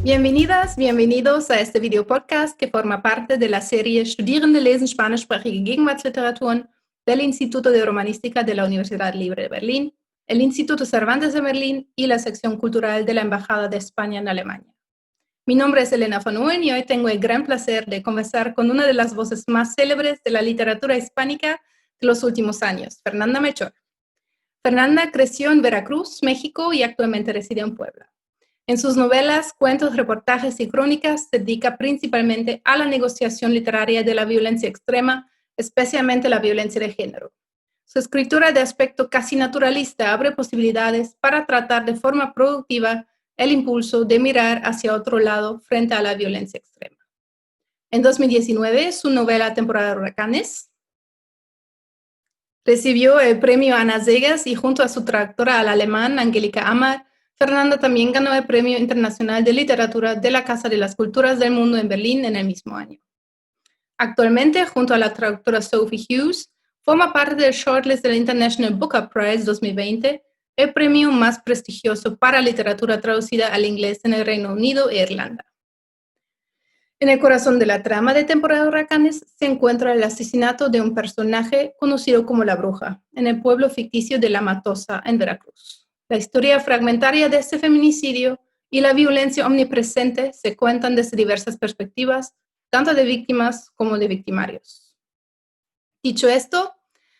Bienvenidas, bienvenidos a este video podcast que forma parte de la serie Studierende lesen spanischsprachige Gegenwartsliteraturen del Instituto de Romanística de la Universidad Libre de Berlín, el Instituto Cervantes de Berlín y la sección cultural de la Embajada de España en Alemania. Mi nombre es Elena von Uhen y hoy tengo el gran placer de conversar con una de las voces más célebres de la literatura hispánica de los últimos años, Fernanda Melchor. Fernanda creció en Veracruz, México, y actualmente reside en Puebla. En sus novelas, cuentos, reportajes y crónicas se dedica principalmente a la negociación literaria de la violencia extrema, especialmente la violencia de género. Su escritura de aspecto casi naturalista abre posibilidades para tratar de forma productiva el impulso de mirar hacia otro lado frente a la violencia extrema. En 2019, su novela Temporada de Huracanes recibió el premio Ana Zegas y junto a su traductora al alemán, Angelika Amar, Fernanda también ganó el Premio Internacional de Literatura de la Casa de las Culturas del Mundo en Berlín en el mismo año. Actualmente, junto a la traductora Sophie Hughes, forma parte del shortlist del International Booker Prize 2020, el premio más prestigioso para literatura traducida al inglés en el Reino Unido e Irlanda. En el corazón de la trama de Temporada de Huracanes se encuentra el asesinato de un personaje conocido como La Bruja, en el pueblo ficticio de La Matosa, en Veracruz. La historia fragmentaria de este feminicidio y la violencia omnipresente se cuentan desde diversas perspectivas, tanto de víctimas como de victimarios. Dicho esto,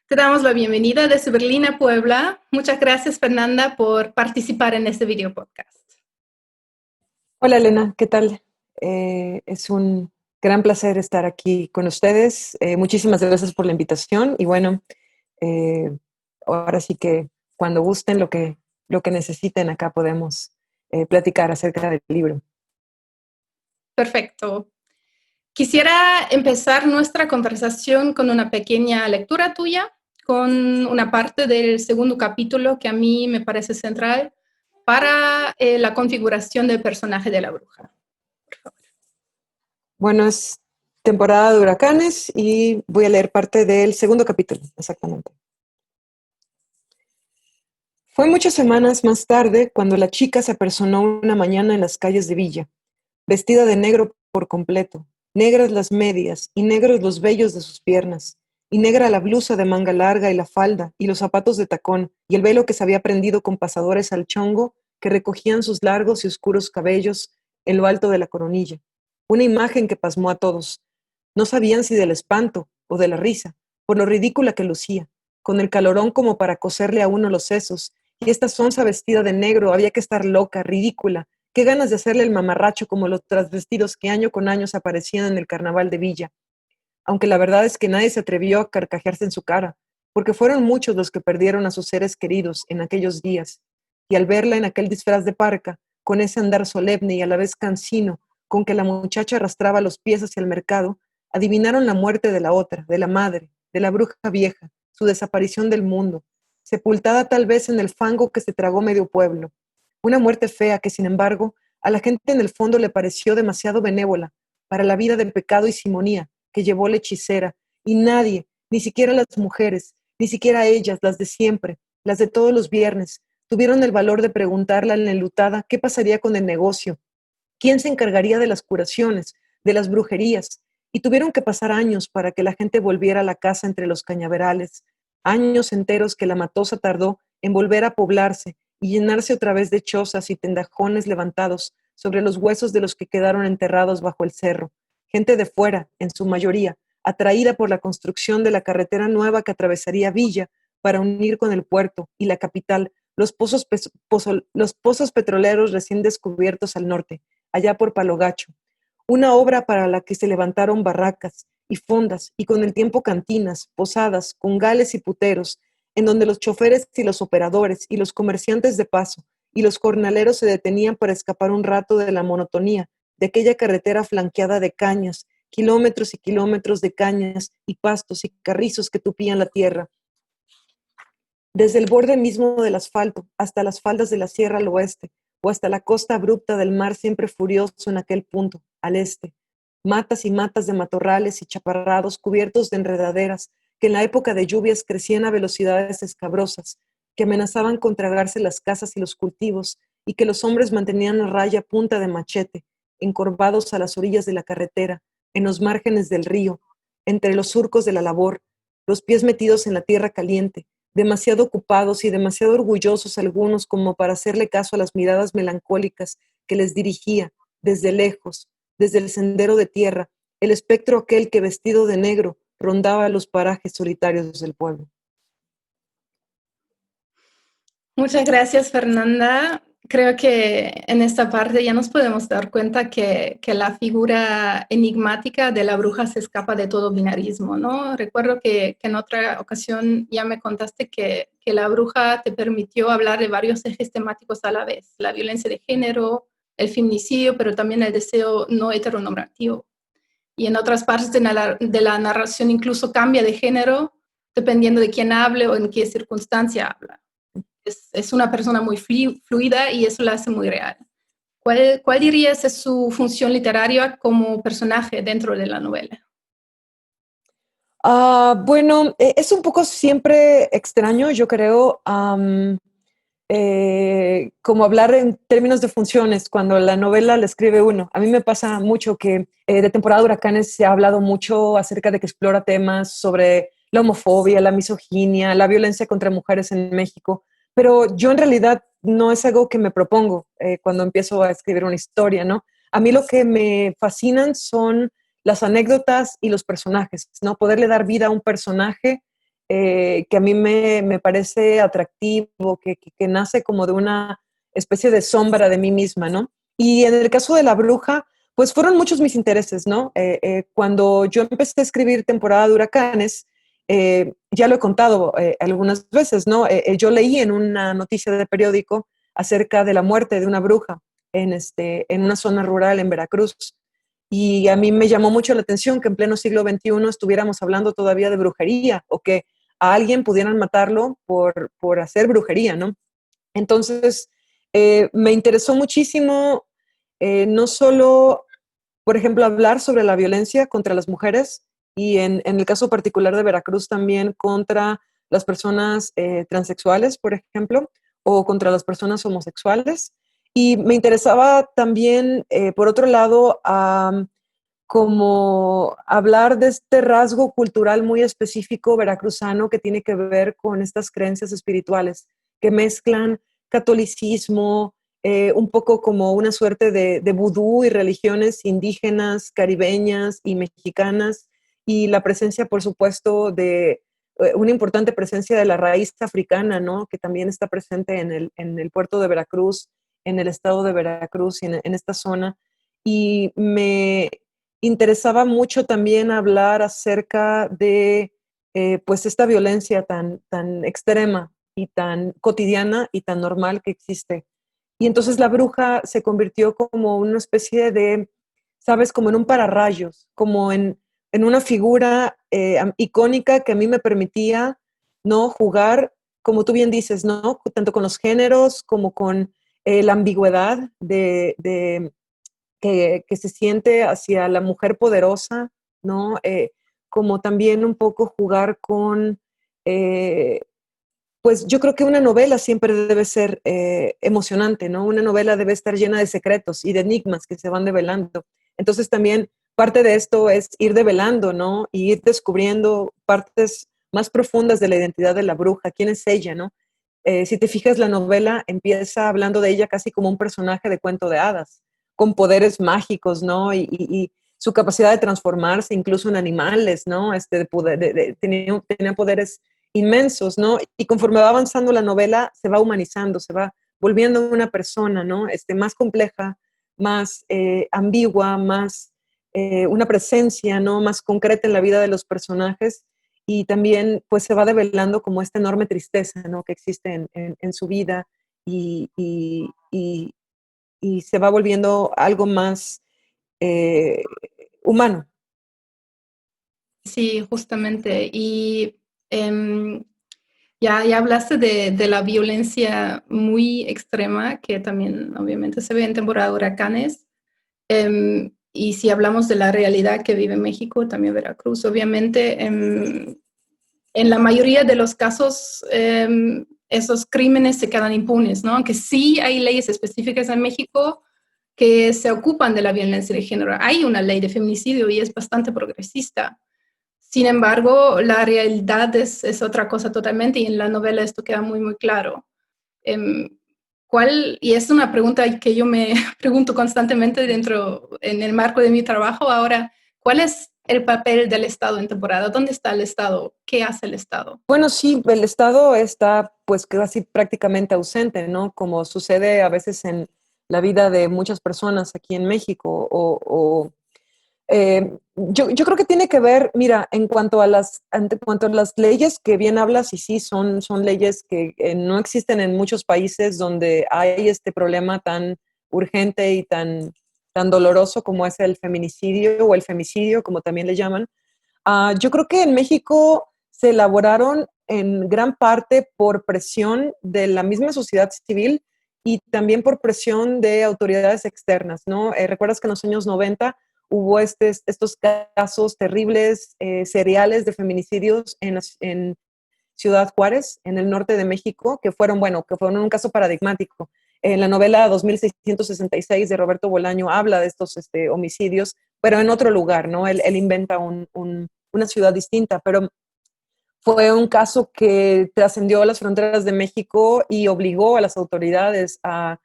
te damos la bienvenida desde Berlín a Puebla. Muchas gracias, Fernanda, por participar en este video podcast. Hola, Elena, ¿qué tal? Es un gran placer estar aquí con ustedes. Muchísimas gracias por la invitación y bueno, ahora sí que cuando gusten lo que necesiten acá podemos platicar acerca del libro. Perfecto. Quisiera empezar nuestra conversación con una pequeña lectura tuya, con una parte del segundo capítulo que a mí me parece central para la configuración del personaje de la bruja. Por favor. Bueno, es Temporada de Huracanes y voy a leer parte del segundo capítulo, exactamente. Fue muchas semanas más tarde cuando la chica se apersonó una mañana en las calles de Villa, vestida de negro por completo, negras las medias y negros los vellos de sus piernas, y negra la blusa de manga larga y la falda, y los zapatos de tacón, y el velo que se había prendido con pasadores al chongo que recogían sus largos y oscuros cabellos en lo alto de la coronilla. Una imagen que pasmó a todos. No sabían si del espanto o de la risa, por lo ridícula que lucía, con el calorón como para coserle a uno los sesos, y esta sonza vestida de negro había que estar loca, ridícula. Qué ganas de hacerle el mamarracho como los transvestidos que año con año se aparecían en el carnaval de Villa. Aunque la verdad es que nadie se atrevió a carcajearse en su cara, porque fueron muchos los que perdieron a sus seres queridos en aquellos días, y al verla en aquel disfraz de parca, con ese andar solemne y a la vez cansino, con que la muchacha arrastraba los pies hacia el mercado, adivinaron la muerte de la otra, de la madre, de la bruja vieja, su desaparición del mundo, sepultada tal vez en el fango que se tragó medio pueblo. Una muerte fea que, sin embargo, a la gente en el fondo le pareció demasiado benévola para la vida de pecado y simonía que llevó la hechicera, y nadie, ni siquiera las mujeres, ni siquiera ellas, las de siempre, las de todos los viernes, tuvieron el valor de preguntarle a la enlutada qué pasaría con el negocio, quién se encargaría de las curaciones, de las brujerías, y tuvieron que pasar años para que la gente volviera a la casa entre los cañaverales, años enteros que la Matosa tardó en volver a poblarse y llenarse otra vez de chozas y tendajones levantados sobre los huesos de los que quedaron enterrados bajo el cerro, gente de fuera, en su mayoría, atraída por la construcción de la carretera nueva que atravesaría Villa para unir con el puerto y la capital los pozos petroleros recién descubiertos al norte, allá por Palo Gacho, una obra para la que se levantaron barracas y fondas y con el tiempo cantinas, posadas, congales y puteros, en donde los choferes y los operadores y los comerciantes de paso y los jornaleros se detenían para escapar un rato de la monotonía de aquella carretera flanqueada de cañas, kilómetros y kilómetros de cañas y pastos y carrizos que tupían la tierra. Desde el borde mismo del asfalto hasta las faldas de la sierra al oeste, o hasta la costa abrupta del mar siempre furioso en aquel punto, al este. Matas y matas de matorrales y chaparrados cubiertos de enredaderas que en la época de lluvias crecían a velocidades escabrosas, que amenazaban con tragarse las casas y los cultivos, y que los hombres mantenían a raya punta de machete, encorvados a las orillas de la carretera, en los márgenes del río, entre los surcos de la labor, los pies metidos en la tierra caliente, demasiado ocupados y demasiado orgullosos algunos como para hacerle caso a las miradas melancólicas que les dirigía desde lejos, desde el sendero de tierra, el espectro aquel que vestido de negro rondaba los parajes solitarios del pueblo. Muchas gracias, Fernanda. Creo que en esta parte ya nos podemos dar cuenta que la figura enigmática de la bruja se escapa de todo binarismo, ¿no? Recuerdo que en otra ocasión ya me contaste que la bruja te permitió hablar de varios ejes temáticos a la vez, la violencia de género, el feminicidio, pero también el deseo no heteronormativo. Y en otras partes de la narración incluso cambia de género dependiendo de quién hable o en qué circunstancia habla. Es una persona muy fluida y eso la hace muy real. ¿Cuál dirías es su función literaria como personaje dentro de la novela? Bueno, es un poco siempre extraño, yo creo, como hablar en términos de funciones cuando la novela la escribe uno. A mí me pasa mucho que de Temporada de Huracanes se ha hablado mucho acerca de que explora temas sobre la homofobia, la misoginia, la violencia contra mujeres en México, pero yo en realidad no es algo que me propongo cuando empiezo a escribir una historia, ¿no? A mí lo que me fascinan son las anécdotas y los personajes, ¿no? Poderle dar vida a un personaje que a mí me parece atractivo, que nace como de una especie de sombra de mí misma, ¿no? Y en el caso de la bruja, pues fueron muchos mis intereses, ¿no? Cuando yo empecé a escribir Temporada de Huracanes, ya lo he contado algunas veces, ¿no? Yo leí en una noticia de periódico acerca de la muerte de una bruja en una zona rural en Veracruz. Y a mí me llamó mucho la atención que en pleno siglo XXI estuviéramos hablando todavía de brujería o que a alguien pudieran matarlo por hacer brujería, ¿no? Entonces, me interesó muchísimo no solo, por ejemplo, hablar sobre la violencia contra las mujeres y en el caso particular de Veracruz también contra las personas transexuales, por ejemplo, o contra las personas homosexuales. Y me interesaba también, por otro lado, como hablar de este rasgo cultural muy específico veracruzano que tiene que ver con estas creencias espirituales que mezclan catolicismo, un poco como una suerte de vudú y religiones indígenas, caribeñas y mexicanas, y la presencia, por supuesto, de una importante presencia de la raíz africana, ¿no? Que también está presente en el puerto de Veracruz, en el estado de Veracruz y en esta zona. Y me interesaba mucho también hablar acerca de pues esta violencia tan extrema y tan cotidiana y tan normal que existe. Y entonces la bruja se convirtió como una especie de, ¿sabes? Como en un pararrayos, como en una figura icónica que a mí me permitía, ¿no? Jugar, como tú bien dices, ¿no? Tanto con los géneros como con la ambigüedad que se siente hacia la mujer poderosa, ¿no? Como también un poco jugar con, pues yo creo que una novela siempre debe ser emocionante, ¿no? Una novela debe estar llena de secretos y de enigmas que se van develando. Entonces también parte de esto es ir develando, ¿no? Y ir descubriendo partes más profundas de la identidad de la bruja, quién es ella, ¿no? Si te fijas, la novela empieza hablando de ella casi como un personaje de cuento de hadas, con poderes mágicos, ¿no? Y su capacidad de transformarse incluso en animales, ¿no? Tenía poderes inmensos, ¿no? Y conforme va avanzando la novela, se va humanizando, se va volviendo una persona, ¿no? Más compleja, más ambigua, más una presencia, ¿no? Más concreta en la vida de los personajes y también pues se va develando como esta enorme tristeza, ¿no? Que existe en su vida y, y, y, y, se va volviendo algo más humano. Sí, justamente. Y ya hablaste de la violencia muy extrema que también obviamente se ve en temporada de huracanes. Y si hablamos de la realidad que vive México, también Veracruz, obviamente en la mayoría de los casos esos crímenes se quedan impunes, ¿no? Aunque sí hay leyes específicas en México, que se ocupan de la violencia de género. Hay una ley de feminicidio y es bastante progresista. Sin embargo, la realidad es otra cosa totalmente y en la novela esto queda muy, muy claro. Y es una pregunta que yo me pregunto constantemente en el marco de mi trabajo ahora, ¿cuál es el papel del Estado en temporada? ¿Dónde está el Estado? ¿Qué hace el Estado? Bueno, sí, el Estado está pues casi prácticamente ausente, ¿no? Como sucede a veces en la vida de muchas personas aquí en México. Yo creo que tiene que ver, mira, en cuanto a las leyes que bien hablas, y sí, son leyes que no existen en muchos países donde hay este problema tan urgente y tan doloroso como es el feminicidio o el femicidio, como también le llaman. Yo creo que en México se elaboraron en gran parte por presión de la misma sociedad civil y también por presión de autoridades externas, ¿no? Recuerdas que en los años 90 hubo estos casos terribles, seriales de feminicidios en Ciudad Juárez, en el norte de México, que fueron un caso paradigmático. En la novela 2666 de Roberto Bolaño habla de estos homicidios, pero en otro lugar, ¿no? Él inventa una ciudad distinta, pero fue un caso que trascendió las fronteras de México y obligó a las autoridades a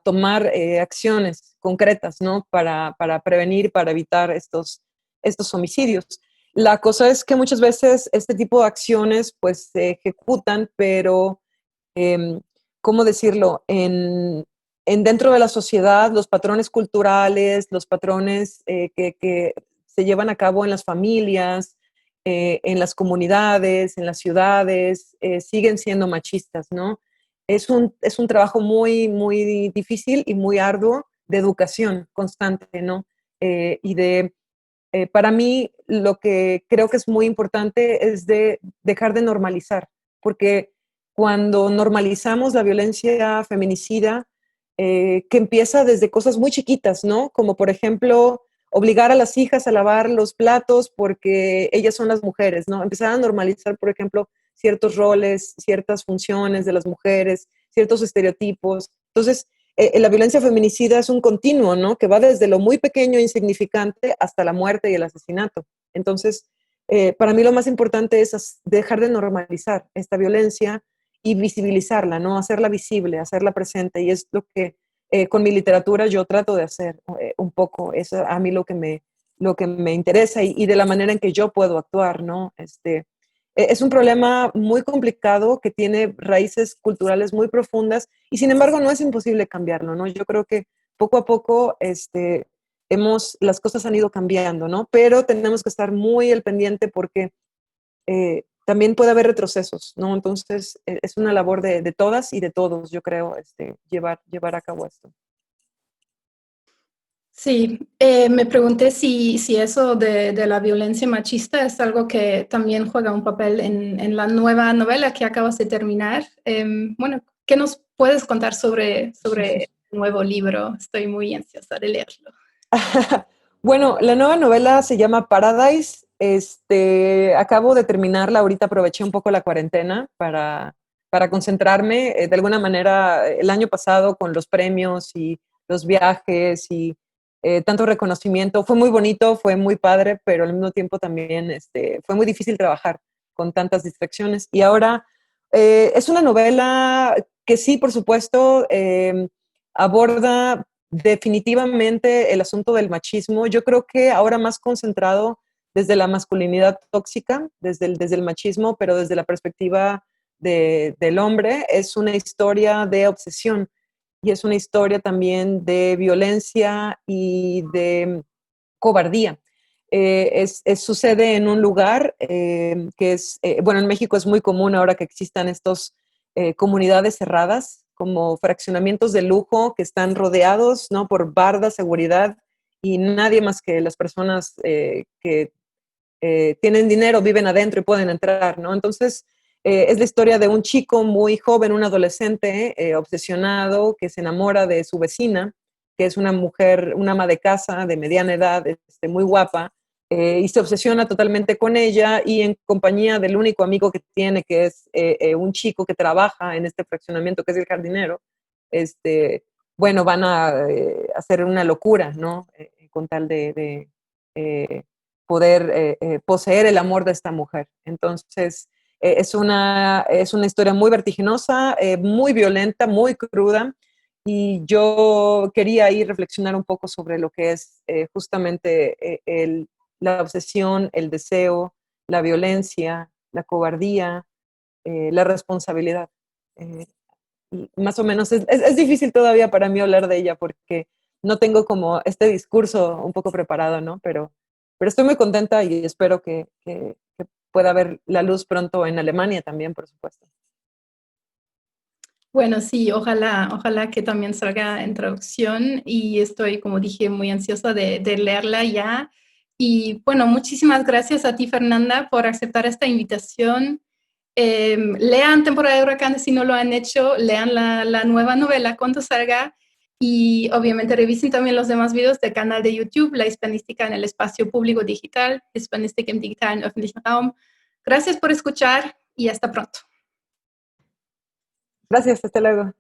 tomar acciones concretas, ¿no? Para prevenir, para evitar estos homicidios. La cosa es que muchas veces este tipo de acciones pues se ejecutan, pero, ¿cómo decirlo? En dentro de la sociedad, los patrones culturales, los patrones que se llevan a cabo en las familias, en las comunidades, en las ciudades, siguen siendo machistas, ¿no? Es un trabajo muy, muy difícil y muy arduo de educación constante, ¿no? Para mí, lo que creo que es muy importante es de dejar de normalizar, porque cuando normalizamos la violencia feminicida, que empieza desde cosas muy chiquitas, ¿no? Como por ejemplo, obligar a las hijas a lavar los platos porque ellas son las mujeres, ¿no? Empezar a normalizar, por ejemplo, ciertos roles, ciertas funciones de las mujeres, ciertos estereotipos. Entonces, la violencia feminicida es un continuo, ¿no? Que va desde lo muy pequeño e insignificante hasta la muerte y el asesinato. Entonces, para mí lo más importante es dejar de normalizar esta violencia y visibilizarla, ¿no? Hacerla visible, hacerla presente. Y es lo que con mi literatura yo trato de hacer un poco. Es a mí lo que me interesa y de la manera en que yo puedo actuar, ¿no? Es un problema muy complicado que tiene raíces culturales muy profundas y sin embargo no es imposible cambiarlo, ¿no? Yo creo que poco a poco las cosas han ido cambiando, ¿no? Pero tenemos que estar muy al pendiente porque también puede haber retrocesos, ¿no? Entonces es una labor de todas y de todos, yo creo, llevar a cabo esto. Sí, me pregunté si eso de la violencia machista es algo que también juega un papel en la nueva novela que acabas de terminar. Bueno, ¿qué nos puedes contar sobre el nuevo libro? Estoy muy ansiosa de leerlo. Bueno, la nueva novela se llama Paradise. Acabo de terminarla, ahorita aproveché un poco la cuarentena para concentrarme. De alguna manera, el año pasado con los premios y los viajes y tanto reconocimiento, fue muy bonito, fue muy padre, pero al mismo tiempo también fue muy difícil trabajar con tantas distracciones. Y ahora es una novela que sí, por supuesto, aborda definitivamente el asunto del machismo. Yo creo que ahora más concentrado desde la masculinidad tóxica, desde el machismo, pero desde la perspectiva del hombre. Es una historia de obsesión y es una historia también de violencia y de cobardía. Sucede en un lugar que bueno, en México es muy común ahora que existan estas comunidades cerradas, como fraccionamientos de lujo que están rodeados, ¿no? Por barda, seguridad, y nadie más que las personas que tienen dinero viven adentro y pueden entrar, ¿no? Entonces, es la historia de un chico muy joven, un adolescente obsesionado que se enamora de su vecina, que es una mujer, una ama de casa de mediana edad, muy guapa, y se obsesiona totalmente con ella y en compañía del único amigo que tiene, que es un chico que trabaja en este fraccionamiento, que es el jardinero, bueno, van a hacer una locura, ¿no? Con tal de poder poseer el amor de esta mujer. Entonces, es una historia muy vertiginosa, muy violenta, muy cruda, y yo quería ahí reflexionar un poco sobre lo que es justamente la obsesión, el deseo, la violencia, la cobardía, la responsabilidad. Y más o menos es difícil todavía para mí hablar de ella porque no tengo como este discurso un poco preparado, ¿no? Pero estoy muy contenta y espero que pueda ver la luz pronto en Alemania también, por supuesto. Bueno, sí, ojalá que también salga en traducción y estoy, como dije, muy ansiosa de leerla ya. Y bueno, muchísimas gracias a ti, Fernanda, por aceptar esta invitación. Lean Temporada de Huracanes si no lo han hecho, lean la nueva novela cuando salga y obviamente revisen también los demás videos del canal de YouTube, La Hispanística en el Espacio Público Digital, Hispanistik im digitalen öffentlichen Raum. Gracias por escuchar y hasta pronto. Gracias, hasta luego.